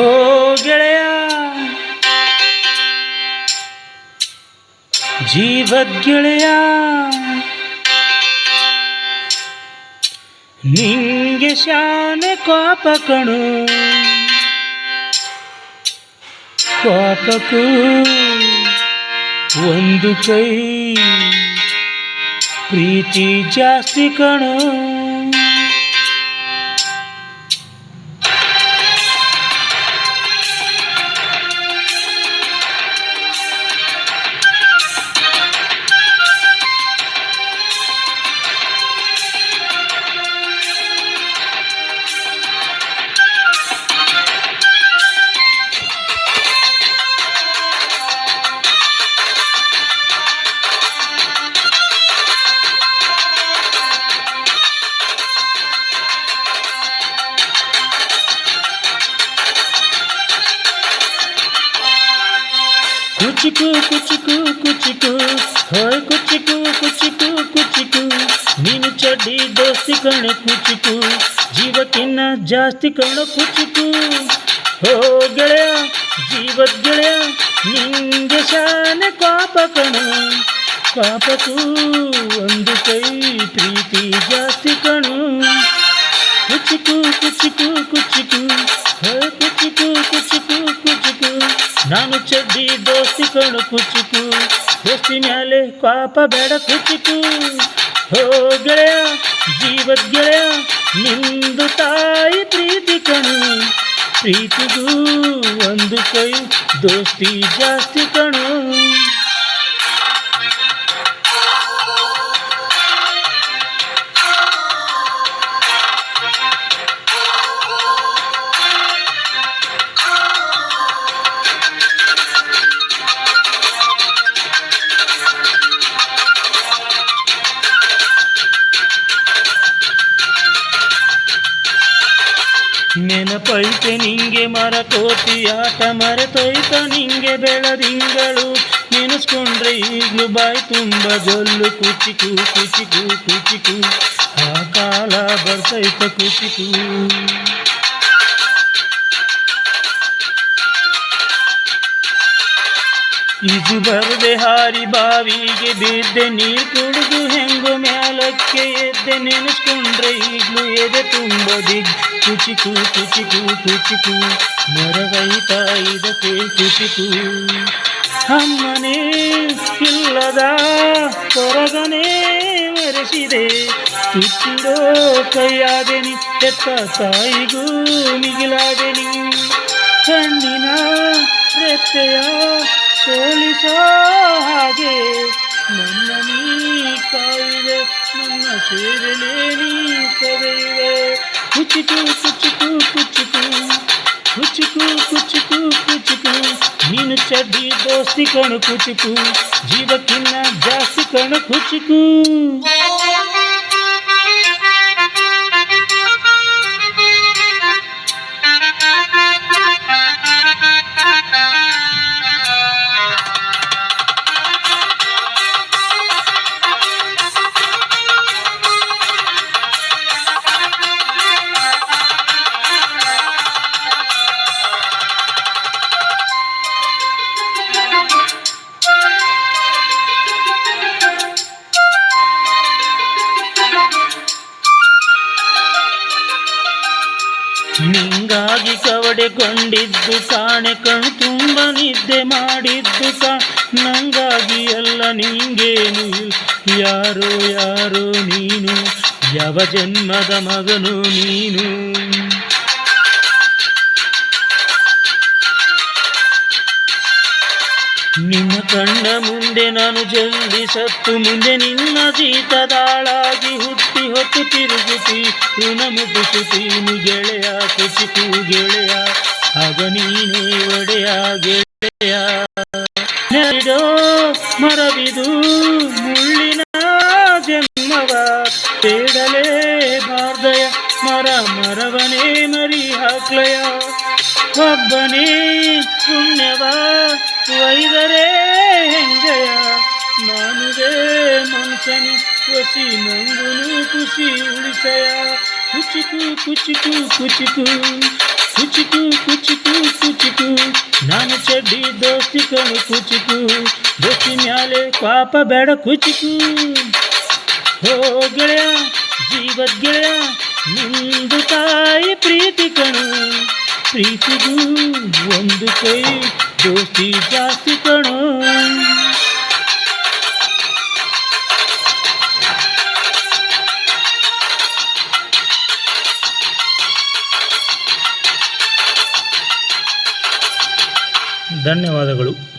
ಓ ಗೆಳೆಯ ಜೀವದ್ ಗೆಳೆಯ, ನಿಂಗೆ ಶಾನೆ ಕೋಪ ಕಣು, ಕೋಪಕ್ಕೂ ಒಂದು ಕೈ ಪ್ರೀತಿ ಜಾಸ್ತಿ ಕಣು. ಕುಚಿಕು ಕುಚಿಕು ಕುಚಿಕು ಹೋಯ್ ಕುಚಿಕು ಕುಚಿಕು ಕುಚಿಕು, ನೀನು ಚಡ್ಡಿ ದೋಸ್ತಿ ಕಣ ಕುಚಿಕು, ಜೀವಕ್ಕಿನ್ನ ಜಾಸ್ತಿ ಕಣ ಕುಚಿಕು. ಹೋ ಗೆಳೆಯ ಜೀವದ್ ಗೆಳೆಯ, ನಿಂಗೆ ಶಾನೆ ಕೋಪ ಕಣ, ಕೋಪಕ್ಕೂ ಒಂದು ಕೈ ಪ್ರೀತಿ ಜಾಸ್ತಿ ಕಣು. ಕುಚಿಕು ಕುಚಿಕು ಕುಚಿಕು ಹೋಯ್ ಕುಚಿಕು ಕುಚಿಕು ಕುಚಿಕು, ನಾನು ಚಡ್ಡಿ ದೋಸ್ತಿ ಕಣು ಕುಚಿಕು, ದೋಸ್ತಿ ಮ್ಯಾಲೆ ಕೋಪ ಬೇಡ ಕುಚಿಕು. ಹೋ ಗೆಳೆಯ ಜೀವದ್ ಗೆಳೆಯ, ನಿಂದು ತಾಯಿ ಪ್ರೀತಿ ಕಣು, ಪ್ರೀತಿಗೂ ಒಂದು ಕೈ ದೋಸ್ತಿ ಜಾಸ್ತಿ ಕಣು. ನೆನಪೈತೆ ನಿಂಗೆ ಮರಕೋತಿ ಆಟ, ಮರೆತೋಯ್ತ ನಿಂಗೆ ಬೆಳದಿಂಗಳು, ನೆನೆಸ್ಕೊಂಡ್ರೆ ಈಗ್ಲೂ ಬಾಯಿ ತುಂಬ ಜೊಲ್ಲು ಕುಚಿಕು ಕುಚಿಕು ಕುಚಿಕು, ಆ ಕಾಲ ಬರ್ತೈತ ಕುಚಿಕು. ಈಜು ಬರದೆ ಹಾರಿ ಬಾವಿಗೆ ಬಿದ್ದೆ, ನೀರು ಕುಡಿದು ಹೆಂಗು ಮ್ಯಾಲಕ್ಕೆ ಎದ್ದೆ, ನೆನೆಸ್ಕೊಂಡ್ರೆ ಈಗ್ಲೂ ಎದೆ ತುಂಬ ದಿಗ್ ಕುಚಿಕು ಕುಚಿಕು ಕುಚಿಕು, ಮರವೈತ ಇದಕ್ಕೆ ಕುಚಿಕು. ಅಮ್ಮನೇ ಇಲ್ಲದ ಹೊರಗನೆ ಮೆರೆಸಿದೆ, ತುಚ್ಚಿರೋ ಕೈಯಾದೆನಿ, ಎತ್ತ ತಾಯಿಗೂ ಮಿಗಿಲಾದೆನಿ, ಕಣ್ಣಿನ ರೆಪ್ಪೆಯ ಸೋಲಿಸೋ ಹಾಗೆ ನನ್ನ ನೀ ಕಾಯಿದೆ, ನನ್ನ ಸೇವೆಲೇ ನೀ ಸವೆಯುವೆ. ಕುಚಿಕು ಕುಚಿಕು ಕುಚಿಕು ಕುಚಿಕು ಕುಚಿಕು ಕುಚಿಕು, ನೀನು ಚಡ್ಡಿ ದೋಸ್ತಿ ಕಣು ಕುಚಿಕು, ಜೀವಕ್ಕಿನ್ನ ಜಾಸ್ತಿ ಕಣು ಕುಚಿಕು. ನಿಂಗಾಗಿ ಕವಡೆಗೊಂಡಿದ್ದು ಕಾಣೆ, ಕಣು ತುಂಬ ನಿದ್ದೆ ಮಾಡಿದ್ದು ನಂಗಾಗಿ ಎಲ್ಲ ನಿಂಗೇನು, ಯಾರೋ ಯಾರೋ ನೀನು, ಯಾವ ಜನ್ಮದ ಮಗನು ನೀನು. ನಿನ್ನ ಕಣ್ಣ ಮುಂದೆ ನಾನು ಜಲ್ದಿ ಸತ್ತು, ಮುಂದೆ ನಿನ್ನ ಜೀತದಾಳಾಗಿ ಹುಟ್ಟಿ ಹೊತ್ತು ತಿರುಗುತ್ತಿ, ಋಣ ಮುಗಿಸುತ್ತೀನಿ ಗೆಳೆಯ ಕುಚಿಕು ಗೆಳೆಯ, ಆಗ ನೀನೇ ಒಡೆಯ ಗೆಳೆಯ. ನೆಡೋ ಮರವಿದು ಮುಳ್ಳಿನ ಜನ್ಮವ, ಬೇಡಲೇ ಬಾರ್ದಯ ಮರ ಮರವನೇ ಮರಿ ಹಾಕ್ಲಯ, ಒಬ್ಬನೇ ಪುಣ್ಯವ ಒಯ್ದರೆ ಹೆಂಗಯ, ನಾನುವೇ ಮನುಷ್ಯನಿ ಒಸಿ ನಂಗುನು ಖುಷಿ ಉಳಿಸಯ. ಕುಚಿಕು ಕುಚಿಕು ಕುಚಿಕು ಕುಚಿಕು ಕುಚಿಕು ಕುಚಿಕು ನಾನು ಚಡ್ಡಿ ದೋಸ್ತಿ ಕಣು ಕುಚಿಕು ದೋಸ್ತಿ ಮ್ಯಾಲೆ ಪಾಪ ಬೇಡ ಕುಚಿಕು ಹೋ ಗೆಳೆಯ ಜೀವದ್ ಗೆಳೆಯ ನಿಂದು ತಾಯಿ ಪ್ರೀತಿ ಕಣು ಪ್ರೀತಿಗೂ ಒಂದು ಕೈ ದೋಸ್ತಿ ಜಾಸ್ತಿ ಕಣು. ಧನ್ಯವಾದಗಳು.